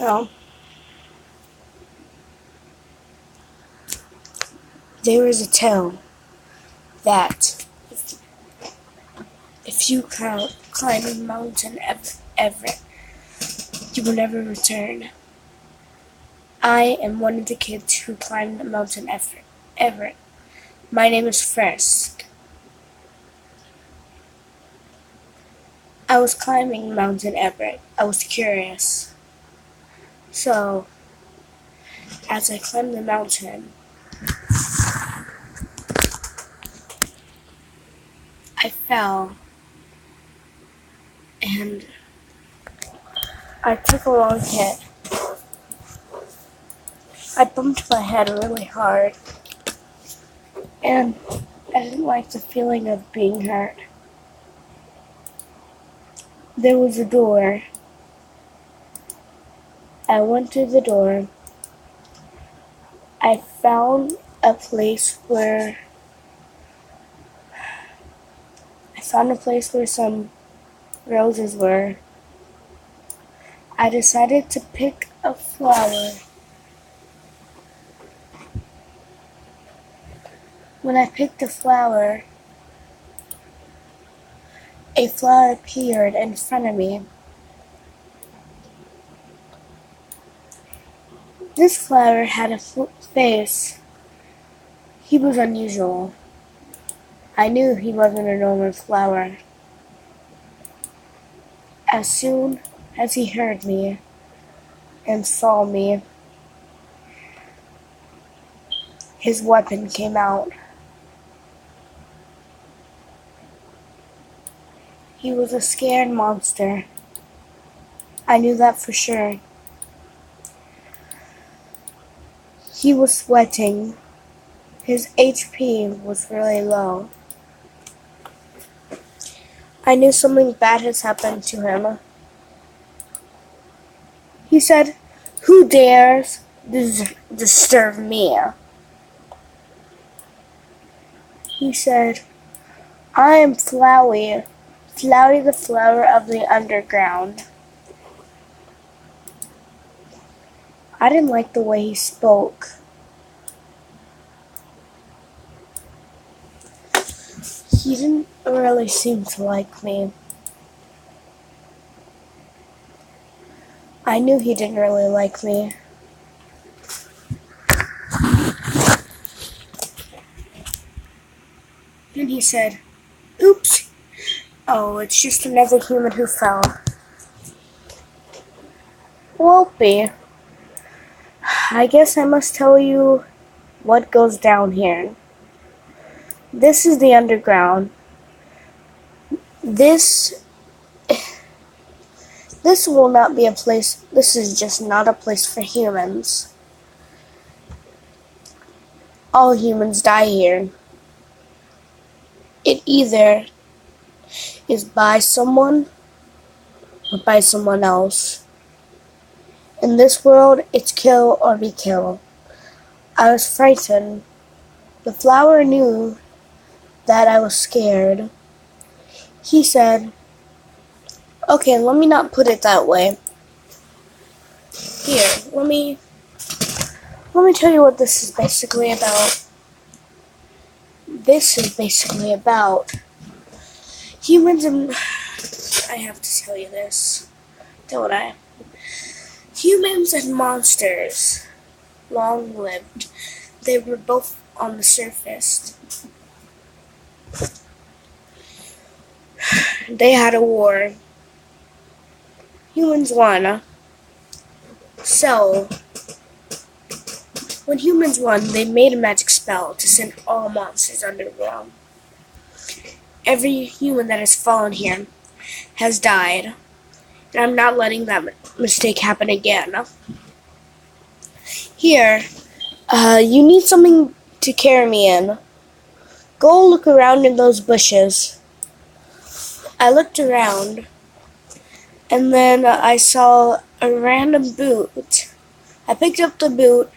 Well, there is a tale that if you climb a mountain Everett, you will never return. I am one of the kids who climbed the mountain Everett. My name is Frisk. I was climbing Mountain Everett. I was curious. So, as I climbed the mountain, I fell and I took a long hit. I bumped my head really hard, and I didn't like the feeling of being hurt. There was a door. I went to the door. I found a place where some roses were. I decided to pick a flower. When I picked a flower appeared in front of me. This flower had a face. He was unusual. I knew he wasn't a normal flower. As soon as he heard me and saw me, his weapon came out. He was a scared monster. I knew that for sure. He was sweating. His HP was really low. I knew something bad has happened to him. He said, "Who dares disturb me?" He said, "I am Flowey the flower of the underground." I didn't like the way he spoke. He didn't really seem to like me. I knew he didn't really like me. Then he said, "Oops. Oh, it's just another human who fell." Whoopee. I guess I must tell you what goes down here. This is the underground. This will not be a place. This is just not a place for humans. All humans die here. It either is by someone or by someone else. In this world, it's kill or be killed. I was frightened. The flower knew that I was scared. He said, "Okay, let me not put it that way. Here, let me tell you what this is basically about. This is basically about humans and... I have to tell you this, don't I? Humans and monsters long-lived. They were both on the surface. They had a war. Humans won. So, when humans won, they made a magic spell to send all monsters underground. Every human that has fallen here has died, and I'm not letting that mistake happen again. Here, you need something to carry me in. Go look around in those bushes." I looked around, and then I saw a random boot. I picked up the boot,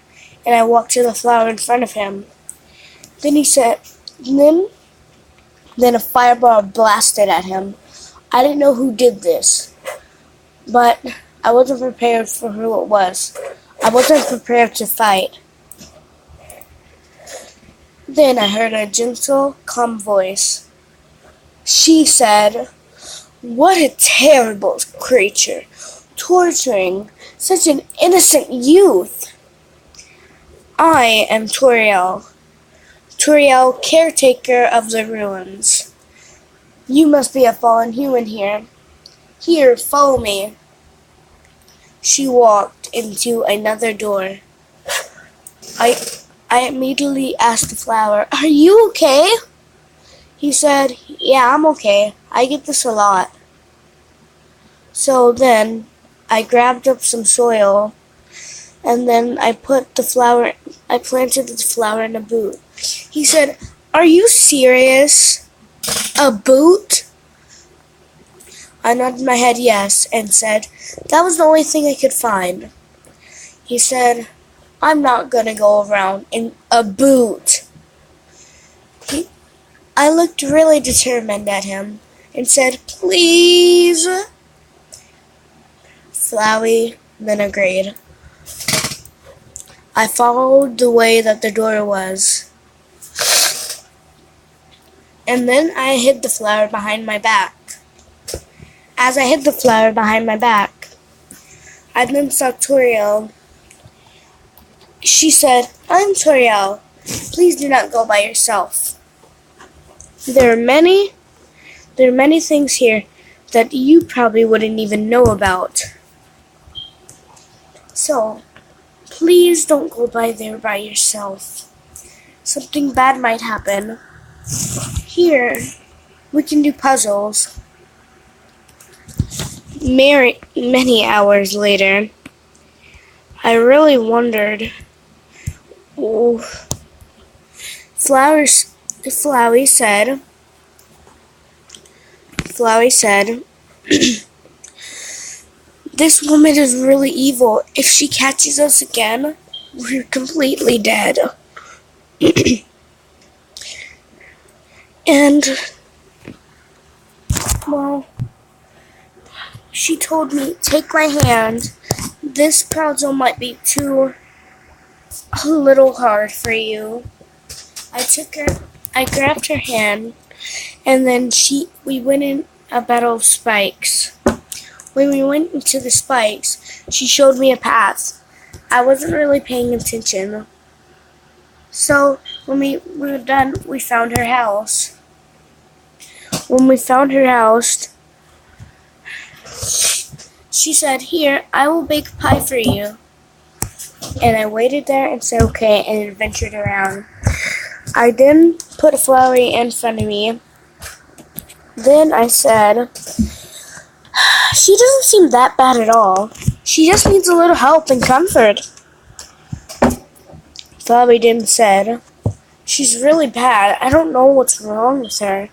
and I walked to the flower in front of him. Then he said, then a fireball blasted at him. I didn't know who did this, but I wasn't prepared for who it was. I wasn't prepared to fight. Then I heard a gentle, calm voice. She said, "What a terrible creature, torturing such an innocent youth. I am Toriel, caretaker of the ruins. You must be a fallen human here. Here, follow me." She walked into another door. I immediately asked the flower, "Are you okay?" He said, "Yeah, I'm okay. I get this a lot." So then I grabbed up some soil and then I planted the flower in a boot. He said, "Are you serious? A boot?" I nodded my head yes and said, "That was the only thing I could find." He said, "I'm not gonna go around in a boot." I looked really determined at him and said, "Please." Flowey then agreed. I followed the way that the door was, and then I hid the flower behind my back. As I hid the flower behind my back, I then saw Toriel. She said, "I'm Toriel. Please do not go by yourself. There are many things here that you probably wouldn't even know about. So, please don't go by there by yourself. Something bad might happen. Here, we can do puzzles." Many hours later, I really wondered. Oh, Flowey said, "This woman is really evil. If she catches us again, we're completely dead." And, well, she told me, "Take my hand. This puzzle might be a little hard for you." I grabbed her hand, and then we went in a battle of spikes. When we went into the spikes, she showed me a path. I wasn't really paying attention. So when we were done, we found her house. When we found her house, she said, "Here, I will bake pie for you." And I waited there and said okay and adventured around. I then put a flower in front of me. Then I said, "She doesn't seem that bad at all. She just needs a little help and comfort." Flower then said, "She's really bad. I don't know what's wrong with her."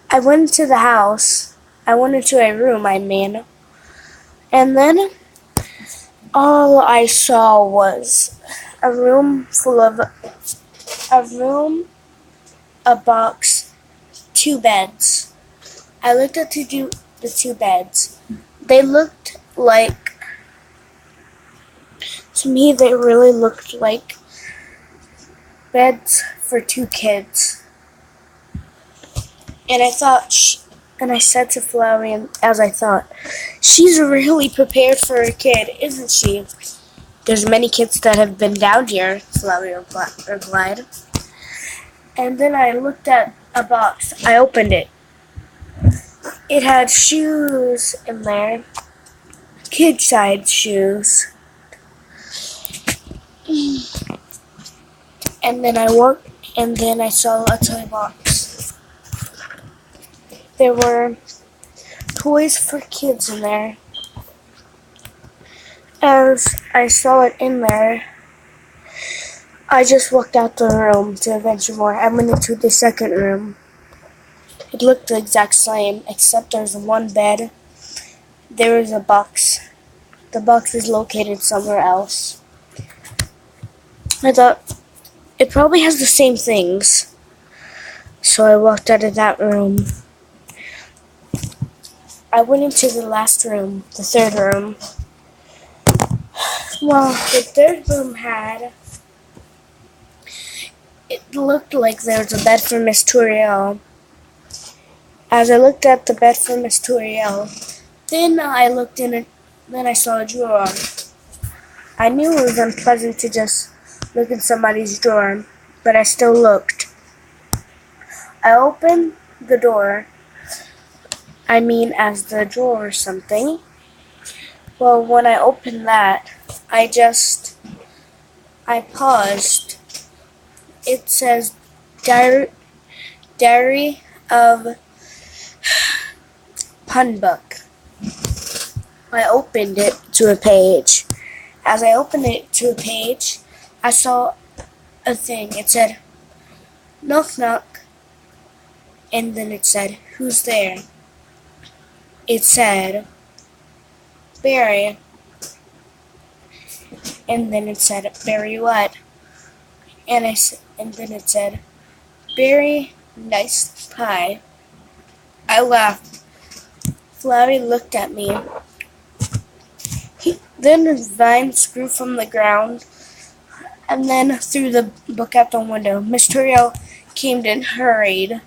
I went into the house. I went into a room, and then all I saw was a room, a box, 2 beds. I looked at the two beds. They looked like, to me, they really looked like beds for 2 kids. And I said to Florian, as I thought, "She's really prepared for a kid, isn't she?" "There's many kids that have been down here," Florian replied. And then I looked at a box. I opened it. It had shoes in there, kid-sized shoes. And then I saw a toy box. There were toys for kids in there. As I saw it in there, I just walked out the room to adventure more. I went into the second room. It looked the exact same, except there's one bed. There is a box. The box is located somewhere else. I thought, it probably has the same things. So I walked out of that room. I went into the last room, the third room. Well, the third room it looked like there was a bed for Miss Turiel. As I looked at the bed for Miss Turiel, then I looked in it, then I saw a drawer. I knew it was unpleasant to just look in somebody's drawer, but I still looked. I opened the door. As the drawer or something. Well, when I opened that, I paused. It says Diary of Pun Book. I opened it to a page. As I opened it to a page, I saw a thing. It said, knock knock. And then it said, who's there? It said, Barry. And then it said, Barry what? And then it said, Barry, nice pie. I laughed. Flowey looked at me. Then his vines grew from the ground, and then threw the book out the window. Miss Turiel came and hurried.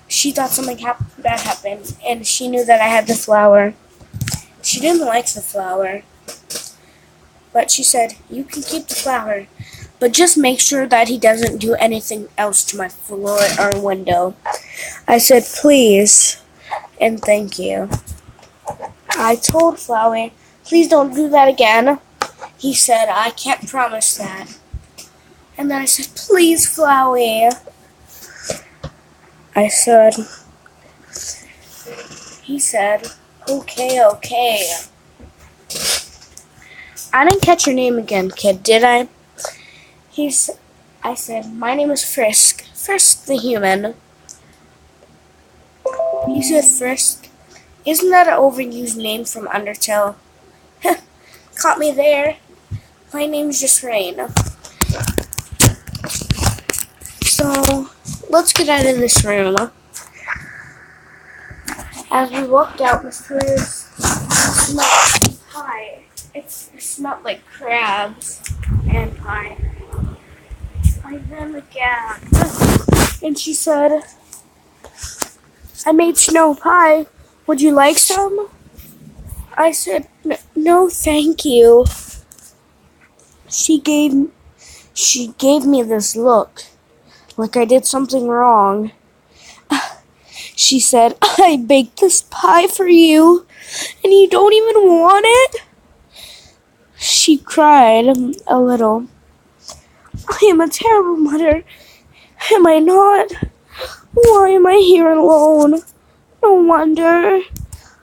She thought something bad happened, and she knew that I had the flower. She didn't like the flower, but she said, you can keep the flower, but just make sure that he doesn't do anything else to my floor or window. I said, please, and thank you. I told Flowey, please don't do that again. He said, I can't promise that. And then I said, please, Flowey. He said, okay. I didn't catch your name again, kid, did I? I said, my name is Frisk. Frisk the human. He said, Frisk. Isn't that an overused name from Undertale? Caught me there. My name's just Rain. So, let's get out of this room. As we walked out, Miss Turiel's smelled pie. It smelled like crabs and pie. I then gagged. And she said, I made snow pie. Would you like some? I said, no, thank you. She gave me this look, like I did something wrong. She said, I baked this pie for you, and you don't even want it? She cried a little. I am a terrible mother. Am I not? Why am I here alone? No wonder.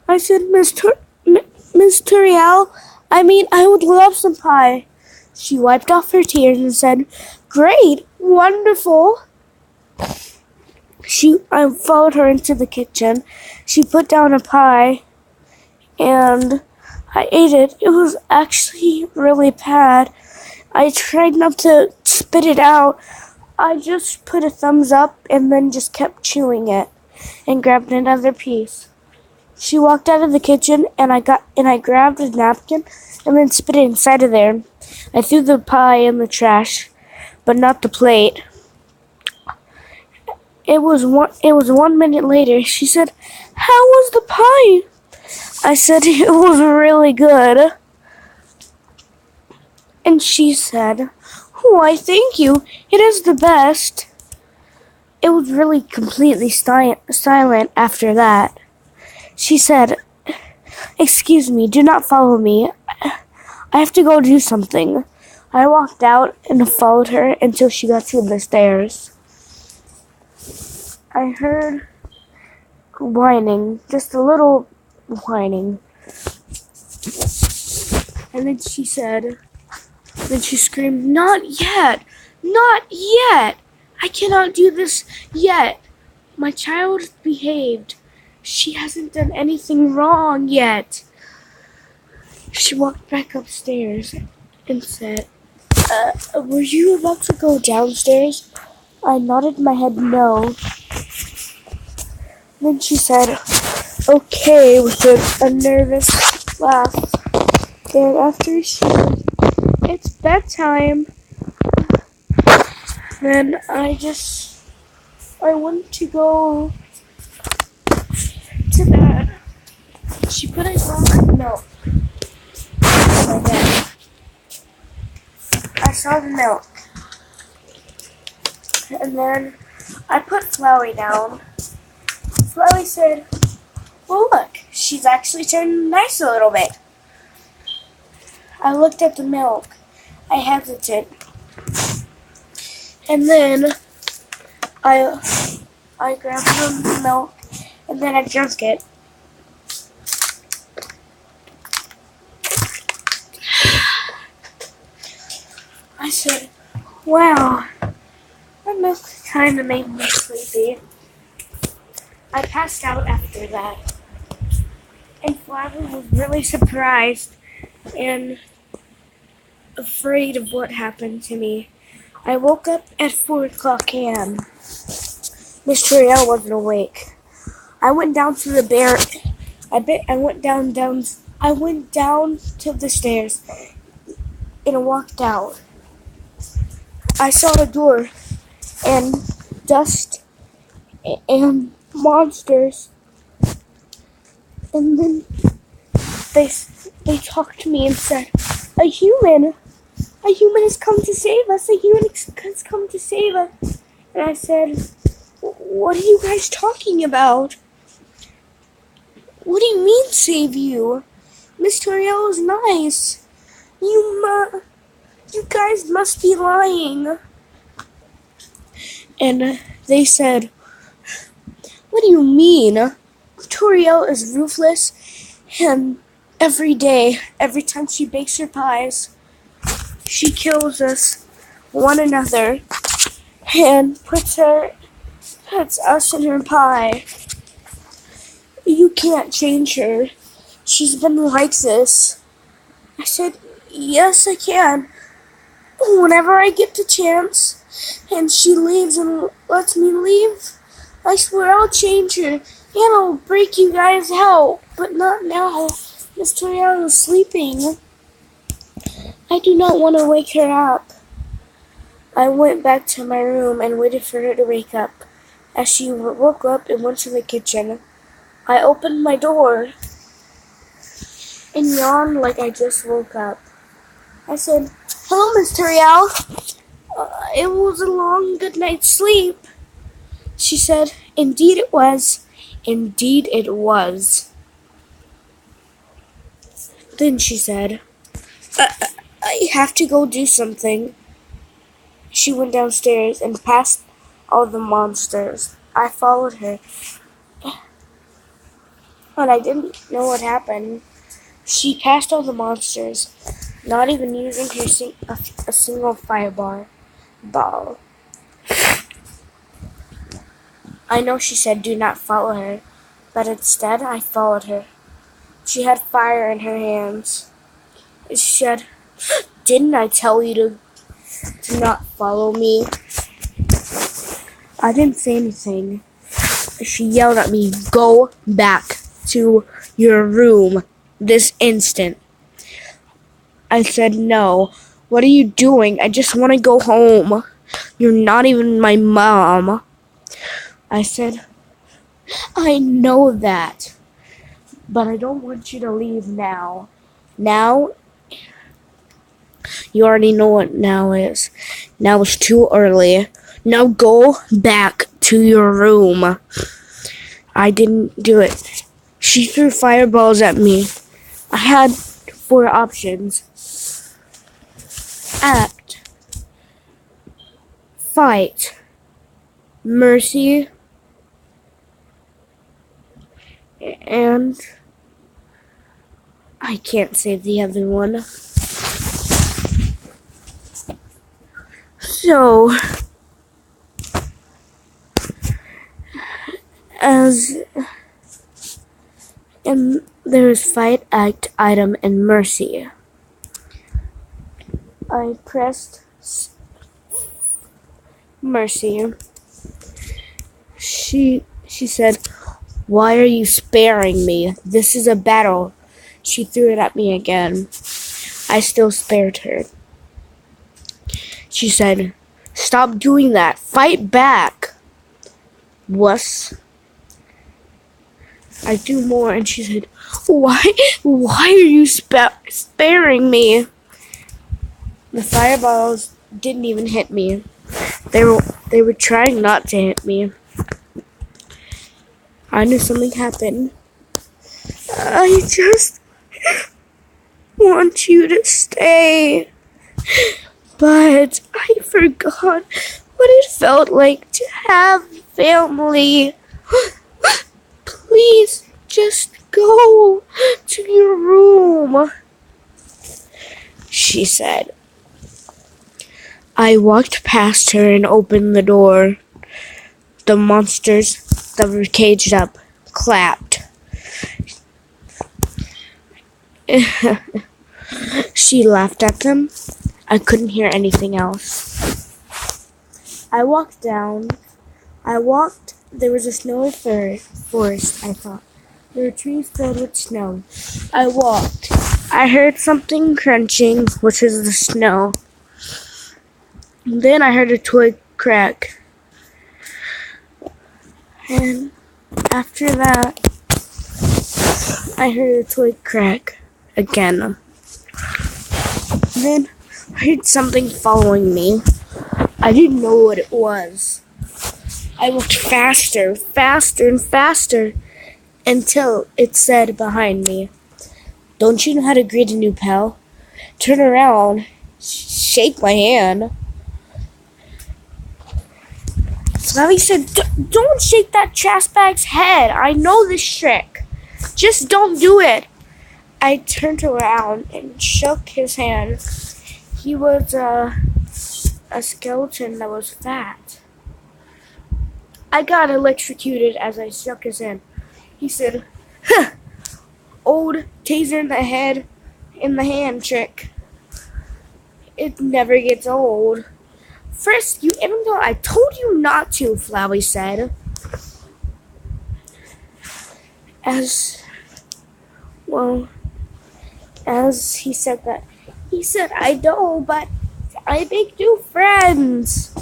I said, Miss Turiel, I would love some pie. She wiped off her tears and said, great, wonderful. I followed her into the kitchen. She put down a pie, and I ate it. It was actually really bad. I tried not to spit it out. I just put a thumbs up and then just kept chewing it and grabbed another piece. She walked out of the kitchen, and I grabbed a napkin and then spit it inside of there. I threw the pie in the trash, but not the plate. It was 1 minute later. She said, how was the pie? I said, it was really good. And she said, why, thank you. It is the best. It was really completely silent after that. She said, excuse me, do not follow me. I have to go do something. I walked out and followed her until she got to the stairs. I heard whining, just a little whining. And then she screamed, not yet, not yet. I cannot do this yet. My child behaved. She hasn't done anything wrong yet. She walked back upstairs and said, were you about to go downstairs? I nodded my head no. Then she said, okay with a nervous laugh. And after she said, it's bedtime, then I went to go to bed. She put a glass of milk on my bed. I saw the milk. And then I put Flowey down. Flowey said, well, look, she's actually turned nice a little bit. I looked at the milk. I hesitated. And then I grabbed the milk and then I drank it. I said, wow, that milk kind of made me sleepy. I passed out after that. And Flavia was really surprised and afraid of what happened to me. I woke up at 4 o'clock a.m. Miss Toriel wasn't awake. I went down to the I went down to the stairs and walked out. I saw the door and dust and monsters, and then they talked to me and said, a human has come to save us, a human has come to save us. And I said, what are you guys talking about? What do you mean save you? Miss Toriel is nice. You guys must be lying. And they said, what do you mean? Toriel is ruthless, and every day, every time she bakes her pies, she kills us, one another, and puts us in her pie. You can't change her. She's been like this. I said, yes, I can. Whenever I get the chance, and she leaves and lets me leave, I swear I'll change her, and I'll break you guys out, but not now. Miss Toriel is sleeping. I do not want to wake her up. I went back to my room and waited for her to wake up. As she woke up and went to the kitchen, I opened my door and yawned like I just woke up. I said, hello, Miss Toriel. It was a long good night's sleep. She said, indeed it was. Indeed it was. Then she said, I have to go do something. She went downstairs and past all the monsters. I followed her. But I didn't know what happened. She passed all the monsters, not even using a single fireball. I know she said do not follow her, but instead I followed her. She had fire in her hands. She said, didn't I tell you to not follow me? I didn't say anything. She yelled at me, go back to your room this instant. I said, no. What are you doing? I just want to go home. You're not even my mom. I said, I know that, but I don't want you to leave now. Now, you already know what now is. Now it's too early. Now go back to your room. I didn't do it. She threw fireballs at me. I had 4 options. Act, fight, mercy, and I can't say the other one. So, and there's fight, act, item, and mercy. I pressed mercy. She said, Why are you sparing me? This is a battle. She threw it at me again. I still spared her. She said, stop doing that. Fight back. Wuss. I do more, and she said, why are you sparing me? The fireballs didn't even hit me. They were trying not to hit me. I knew something happened. I just want you to stay. But I forgot what it felt like to have family. Please just go to your room, she said. I walked past her and opened the door. The monsters that were caged up clapped. She laughed at them. I couldn't hear anything else. I walked down. There was a snowy forest, I thought. There were trees filled with snow. I walked. I heard something crunching, which was the snow. Then I heard a twig crack. And after that, I heard a twig crack again. Then I heard something following me. I didn't know what it was. I walked faster, and faster, until it said behind me, don't you know how to greet a new pal? Turn around, shake my hand. Flappy said, don't shake that trash bag's head. I know this trick. Just don't do it. I turned around and shook his hand. He was a skeleton that was fat. I got electrocuted as I shook his hand. He said, huh, old taser in the hand trick. It never gets old. First, you even though I told you not to, Flowey said. As he said that, he said, I know, but I make new friends.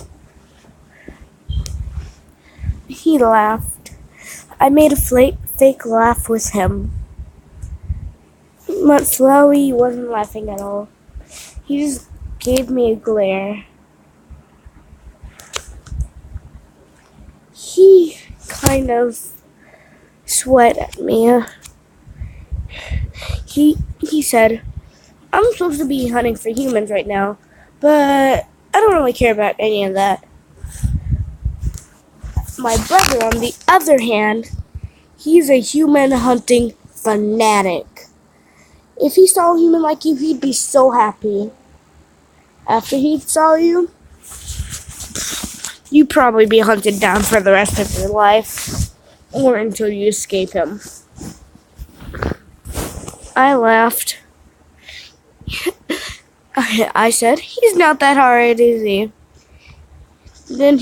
He laughed. I made a fake laugh with him. But Flowey wasn't laughing at all. He just gave me a glare. He kind of sweat at me. He said, I'm supposed to be hunting for humans right now, but I don't really care about any of that. My brother, on the other hand, he's a human hunting fanatic. If he saw a human like you, he'd be so happy. After he saw you, you'd probably be hunted down for the rest of your life, or until you escape him. I laughed. I said, he's not that hard, is he? Then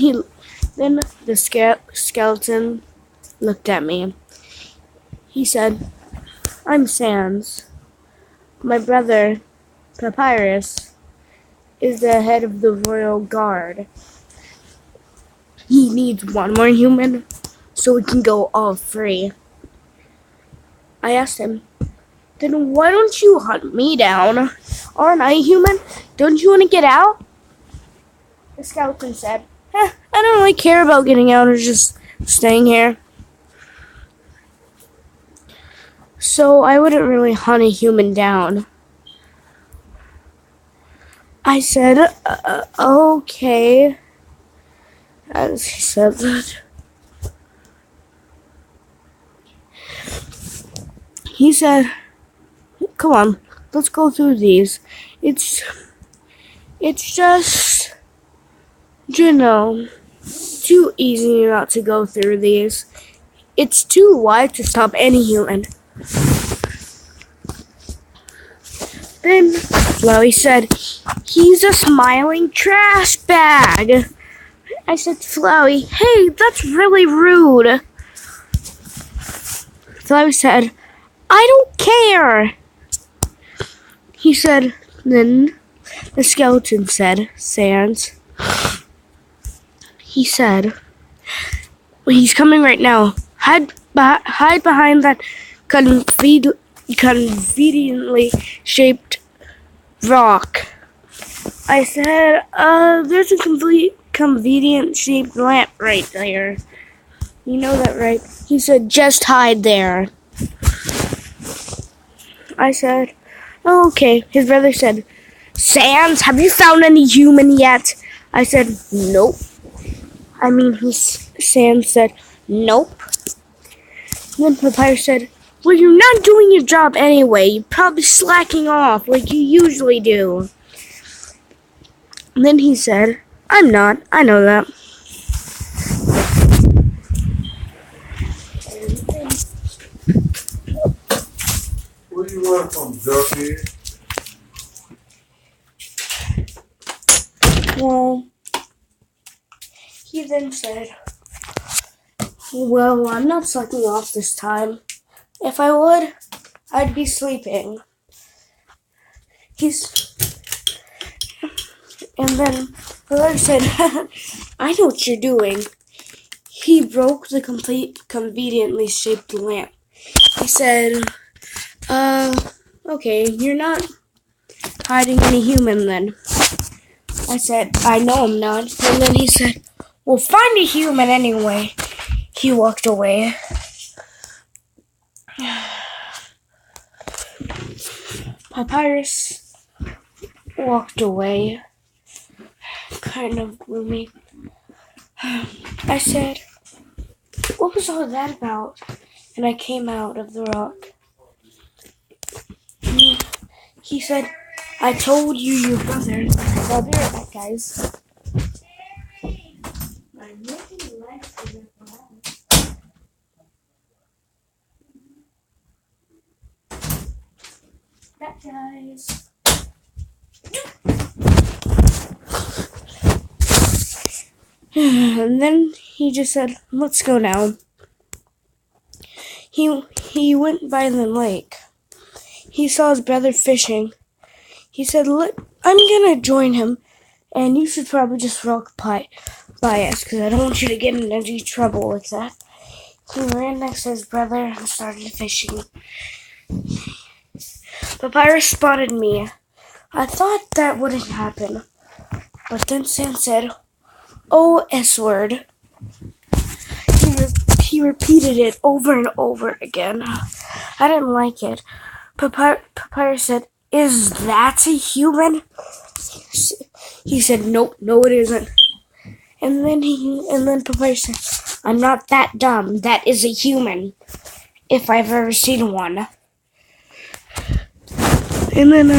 the skeleton looked at me. He said, I'm Sans. My brother, Papyrus, is the head of the royal guard. He needs one more human so we can go all free. I asked him, then why don't you hunt me down? Aren't I human? Don't you want to get out? The skeleton said, I don't really care about getting out or just staying here. So I wouldn't really hunt a human down. I said, okay. As he said that, he said, come on, let's go through these. It's just, too easy not to go through these. It's too wide to stop any human. Then Flowey said, he's a smiling trash bag. I said to Flowey, hey, that's really rude. Flappy said, I don't care. He said, then the skeleton said, Sans. He said, well, he's coming right now. Hide behind that conveniently shaped rock. I said, there's a convenient shaped lamp right there. You know that, right? He said, just hide there. I said, oh, okay. His brother said, Sans, have you found any human yet? I said, nope. Sam said, nope. And then Papyrus said, well, you're not doing your job anyway. You're probably slacking off like you usually do. And then he said, I'm not. I know that. Where you want from, Ducky? Well, he then said, well, I'm not slacking off this time. If I would, I'd be sleeping. And then Papyrus said, I know what you're doing. He broke the conveniently shaped lamp. He said, okay, you're not hiding any human then. I said, I know I'm not. And then he said, well, find a human anyway. He walked away. Papyrus walked away. Kind of gloomy. I said, what was all that about? And I came out of the rock. He said, I told you your brother. I'll be right back, guys. I'm making life for them. Back, guys. And then he just said, let's go now. He went by the lake. He saw his brother fishing. He said, look, I'm gonna join him, and you should probably just walk by us, because I don't want you to get in any trouble like that. He ran next to his brother and started fishing. Papyrus spotted me. I thought that wouldn't happen, but then Sam said, oh, S-word. He repeated it over and over again. I didn't like it. Papyrus said, is that a human? He said, nope, no it isn't. And then Papyrus said, I'm not that dumb. That is a human, if I've ever seen one. And then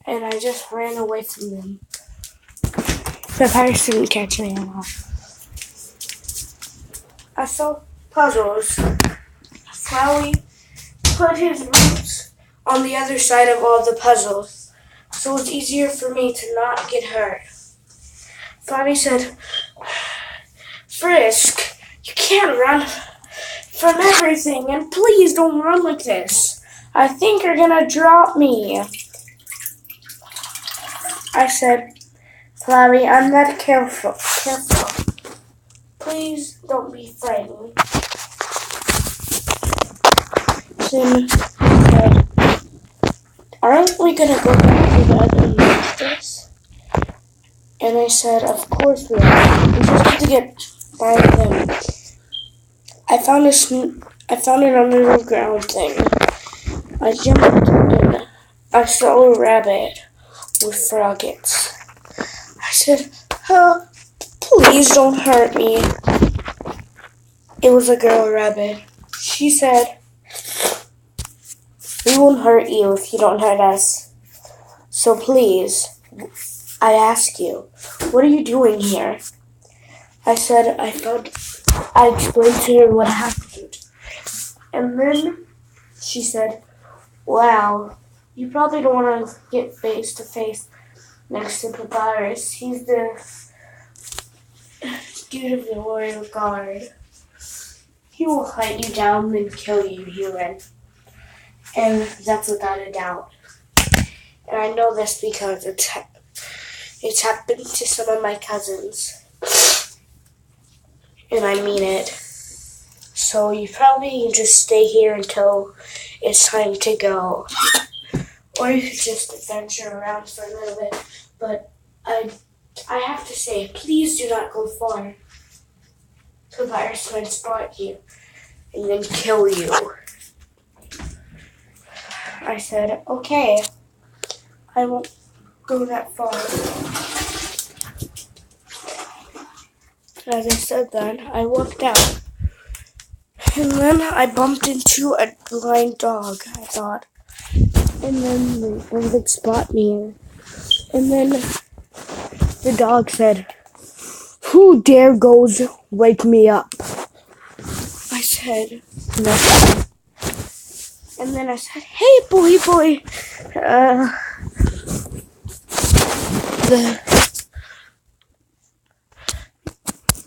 I just ran away from them. Papyrus didn't catch me at all. I saw puzzles. Flowey put his roots on the other side of all the puzzles, so it's easier for me to not get hurt. Flowey said, Frisk, you can't run from everything, and please don't run like this. I think you're gonna drop me. I said, Flowey, I'm not careful. Please don't be frightened. Then said, aren't we gonna go back to the other monsters? And I said, of course we are. We just have to get by them. I found an underground thing. I jumped in. I saw a rabbit with froggets. I said, oh, please don't hurt me. It was a girl rabbit. She said, we won't hurt you if you don't hurt us. So please, I ask you, what are you doing here? I said, I explained to her what happened. And then she said, wow, you probably don't want to get face to face next to Papyrus. He's the dude of the royal guard. he will hunt you down and kill you, human. And that's without a doubt. And I know this because it's happened to some of my cousins. And I mean it. So you probably can just stay here until it's time to go. Or you could just adventure around for a little bit. But I have to say, please do not go far. The virus might spot you and then kill you. I said, okay, I won't go that far. As I said that, I walked out. And then I bumped into a blind dog, I thought. And then they would spot me. And then the dog said, "Who dare goes wake me up?" I said, "Nothing." And then I said, "Hey, boy.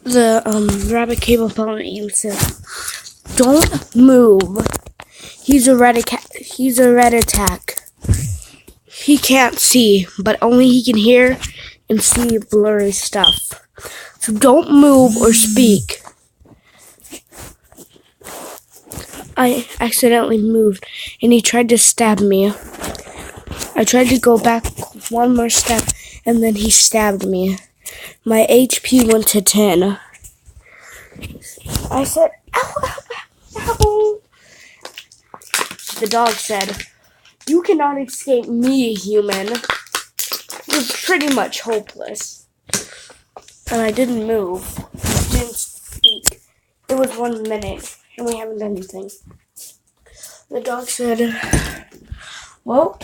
The rabbit cable phone you said, don't move. He's a red attack. He can't see, but only he can hear and see blurry stuff. So don't move or speak." I accidentally moved, and he tried to stab me. I tried to go back one more step, and then he stabbed me. My HP went to 10. I said, "Ow, ow, ow, ow." The dog said, "You cannot escape me, human." It was pretty much hopeless. And I didn't move. Didn't speak. It was 1 minute, and we haven't done anything. The dog said, "Well,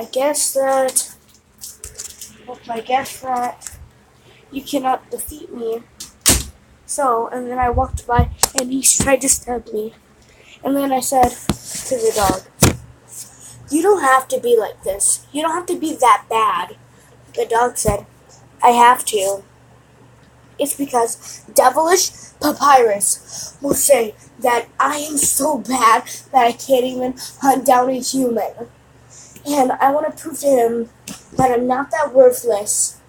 I guess that you cannot defeat me." So, and then I walked by, and he tried to stab me. And then I said to the dog, "You don't have to be like this. You don't have to be that bad." The dog said, "I have to. It's because Devilish Papyrus will say that I am so bad that I can't even hunt down a human. And I want to prove to him that I'm not that worthless.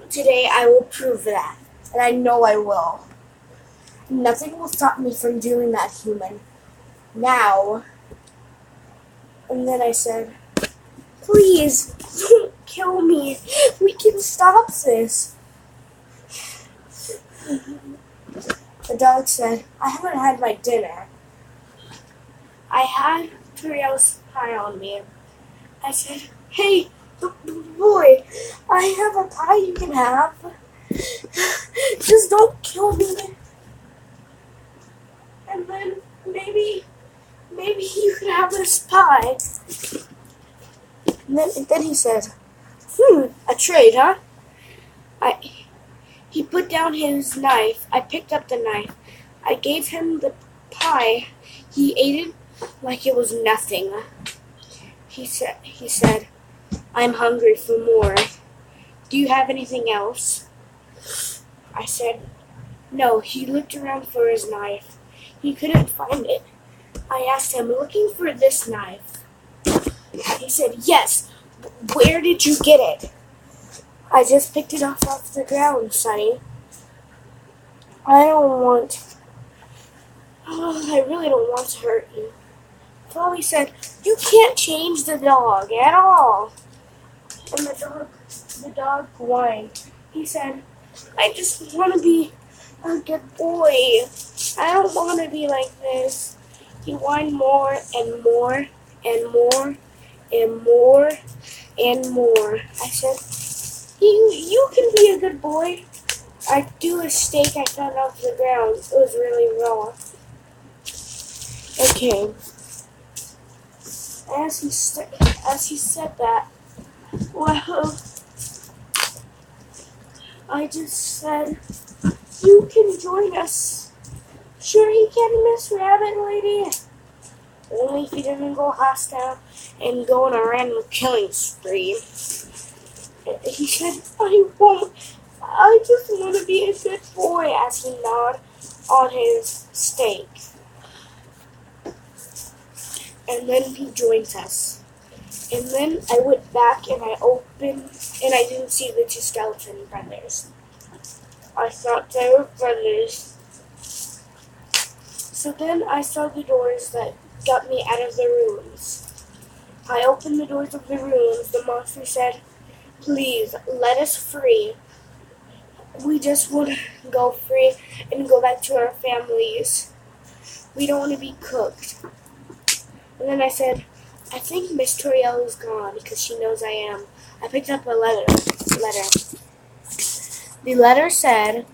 Today I will prove that. And I know I will. Nothing will stop me from doing that, human. Now." And then I said, "Please, don't kill me. We can stop this." The dog said, "I haven't had my dinner. I had Doritos pie on me." I said, "Hey, boy, I have a pie you can have. Just don't kill me. And then maybe you can have this pie." And then he said, "A trade, huh?" He put down his knife. I picked up the knife. I gave him the pie. He ate it like it was nothing. He said, "I'm hungry for more. Do you have anything else?" I said, "No." He looked around for his knife. He couldn't find it. I asked him, "Looking for this knife?" He said, "Yes. Where did you get it?" "I just picked it off the ground, Sonny. I really don't want to hurt you." So he said, "You can't change the dog at all." And the dog whined. He said, "I just want to be a good boy. I don't want to be like this." He whined more and more and more and more and more. I said, You can be a good boy." I threw a steak I found off the ground. It was really raw. Okay. As he said that, well, I just said, "You can join us." "Sure he can, Miss Rabbit Lady." Only if he didn't go hostile and go on a random killing spree. He said, "I won't. I just want to be a good boy, as he gnawed on his steak. And then he joins us. And then I went back and I opened, and I didn't see the two skeleton brothers. I thought they were brothers. So then I saw the doors that got me out of the rooms. I opened the doors of the rooms. The monster said, "Please, let us free. We just want to go free and go back to our families. We don't want to be cooked." And then I said, "I think Miss Toriel is gone because she knows I am." I picked up a letter. The letter said,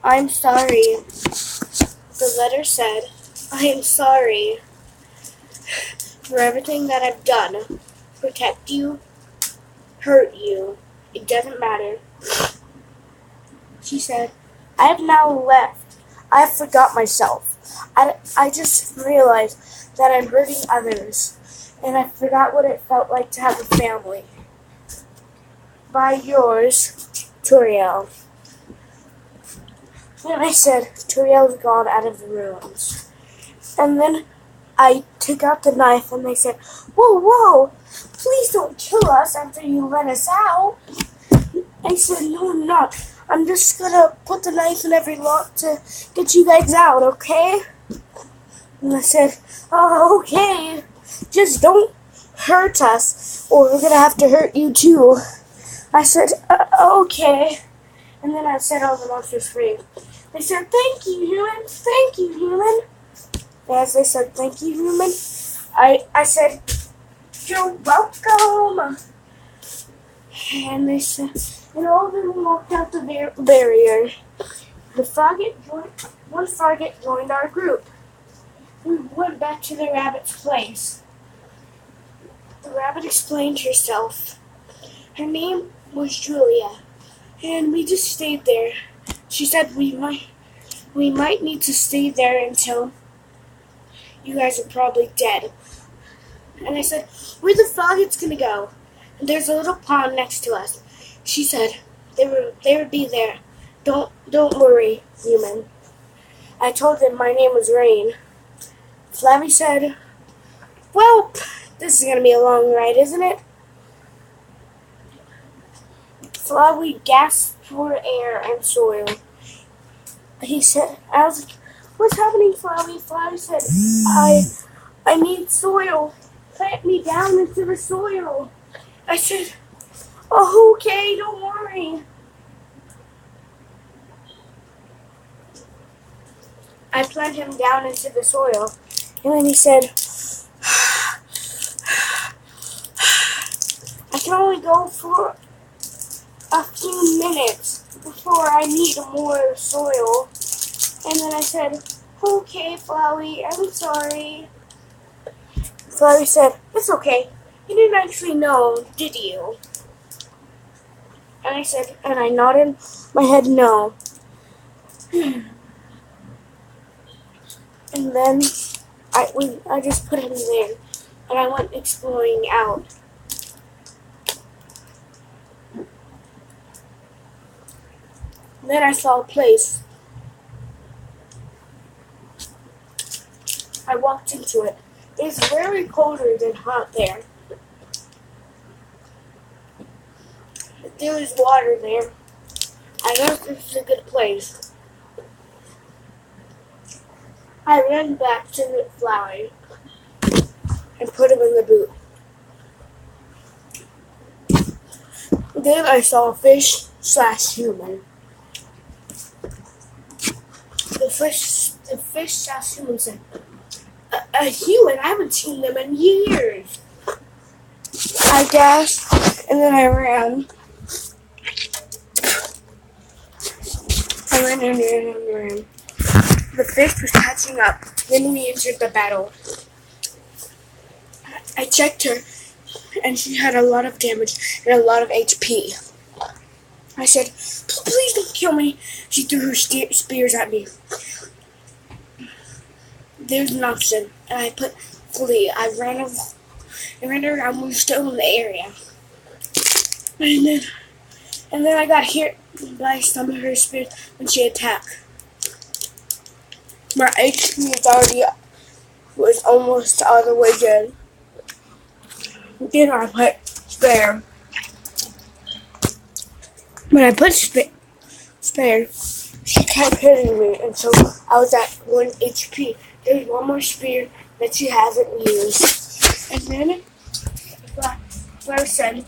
"I'm sorry." The letter said, "I am sorry for everything that I've done. Protect you, hurt you. It doesn't matter." She said, "I have now left. I have forgot myself. I just realized that I'm hurting others, and I forgot what it felt like to have a family. By yours, Toriel." Then I said, "Toriel's gone out of the rooms." And then I took out the knife, and they said, "Whoa, whoa, please don't kill us after you let us out." I said, "No, I'm not. I'm just gonna put the knife in every lock to get you guys out, okay?" And I said, "Oh, okay. Just don't hurt us, or we're gonna have to hurt you too." I said, "Okay." And then I set all the monsters free. They said, "Thank you, human. Thank you, human." As they said, "Thank you, human," I said, "You're welcome." And they said, and all of them walked out the barrier. One frogget joined our group. We went back to the rabbit's place. The rabbit explained herself. Her name was Julia, and we just stayed there. She said we might need to stay there until you guys are probably dead. And I said, "Where the froggets gonna go?" And there's a little pond next to us. She said, they would be there. Don't worry, human." I told them my name was Rain. Flavie said, "Well, this is gonna be a long ride, isn't it?" Flavie gasped for air and soil. He said, I was like, "What's happening, Flavie?" Flavie said, I need soil. Plant me down into the soil." I said, "Oh, okay, don't worry." I planted him down into the soil, and then he said, "I can only go for a few minutes before I need more soil." And then I said, "Okay, Flowey, I'm sorry." Flowey said, "It's okay. You didn't actually know, did you?" And I said, and I nodded my head no. And then I just put him there, and I went exploring out. Then I saw a place. I walked into it. It's very colder than hot there. There was water there. I guess this is a good place. I ran back to the flower and put him in the boot. Then I saw a fish/human. The fish/human said, "A human? I haven't seen them in years." I gasped, and then I ran. I ran. The fish was catching up. Then we entered the battle. I checked her, and she had a lot of damage and a lot of HP. I said, "Please don't kill me." She threw her spears at me. There's an option, and I put flee. I ran around. We were still in the area, and then I got hit by some of her spirit when she attacked. My HP was almost all the way dead. Then I put spare. When I put spare, she kept hitting me, and so I was at 1 HP. There's one more spear that she hasn't used. And then Blair said,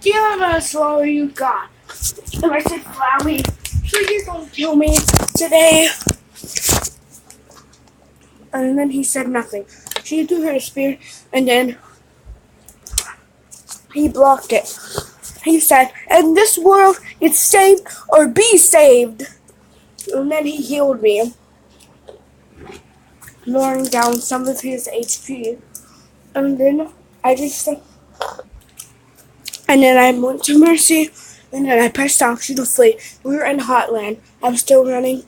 "Give us all you got." And I said, "Flowey, so you're gonna kill me today?" And then he said nothing. She threw her spear, and then he blocked it. He said, "In this world, it's save or be saved." And then he healed me, lowering down some of his HP. And then I went to Mercy, and then I pressed option to flee. We were in Hotland. I was still running,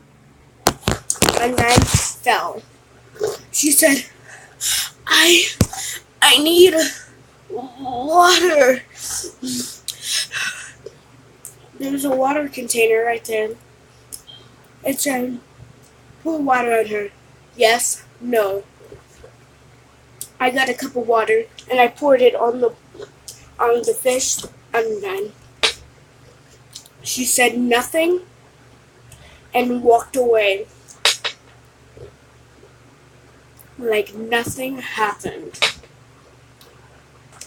and then fell. She said, I need water." There's a water container right there. It said, "Pour water on her." Yes, no. I got a cup of water and I poured it on the fish, and then she said nothing and walked away like nothing happened.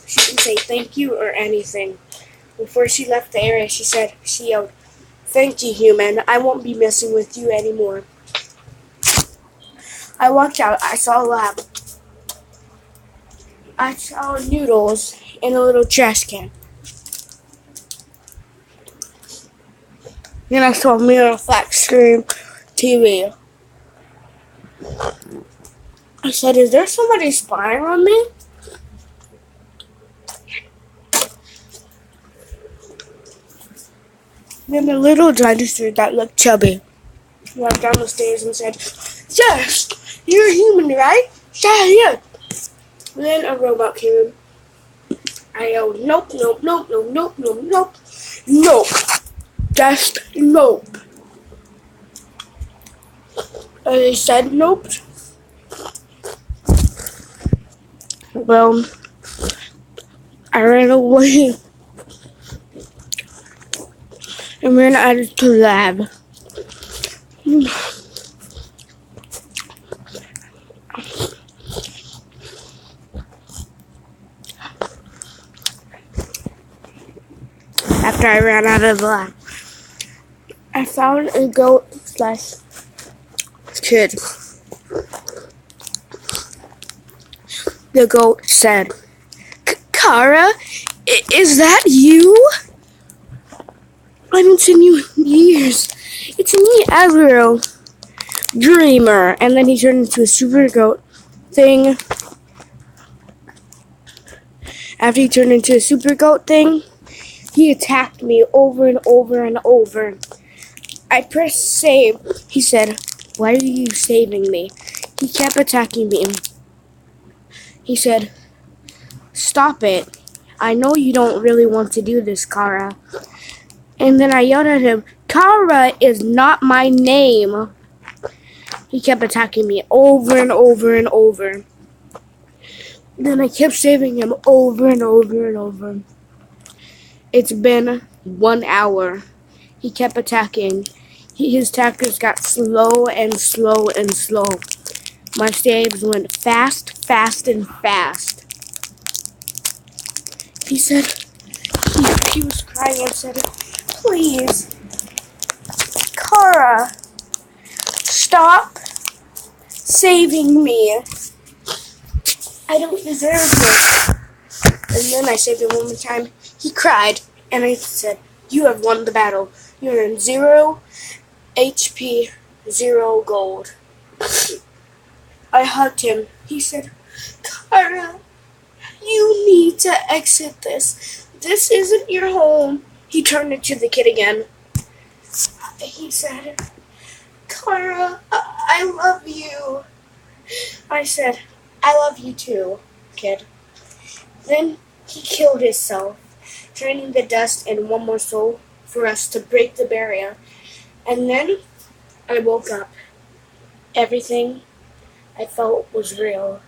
She didn't say thank you or anything. Before she left the area, she yelled, "Thank you, human. I won't be messing with you anymore." I walked out. I saw a lab. I saw noodles in a little trash can. Then I saw me on a flat screen TV. I said, "Is there somebody spying on me?" Then the little dinosaur that looked chubby walked down the stairs and said, "Yes, you're human, right? Yeah. And then a robot came in. I yelled, "Nope, nope, nope, nope, nope, nope, nope, nope. Just nope." And they said nope. Well, I ran away and ran out of the lab. After I ran out of the lab, I found a goat/kid. The goat said, "Kara, is that you? I haven't seen you in years. It's me, Azrael, Dreamer." And then he turned into a super goat thing. After he turned into a super goat thing, he attacked me over and over and over. I pressed save. He said, "Why are you saving me?" He kept attacking me. He said, "Stop it. I know you don't really want to do this, Kara." And then I yelled at him, "Kara is not my name." He kept attacking me over and over and over. Then I kept saving him over and over and over. It's been 1 hour. He kept attacking. His attackers got slow and slow and slow. My saves went fast, fast, and fast. He said, he was crying and said, "Please, Kara, stop saving me. I don't deserve this." And then I saved him one more time. He cried, and I said, "You have won the battle. You're in 0 HP, 0 gold." I hugged him. He said, "Kara, you need to exit this. This isn't your home." He turned into the kid again. He said, "Kara, I love you." I said, "I love you too, kid." Then he killed himself. draining the dust and one more soul for us to break the barrier. And then I woke up. Everything I felt was real.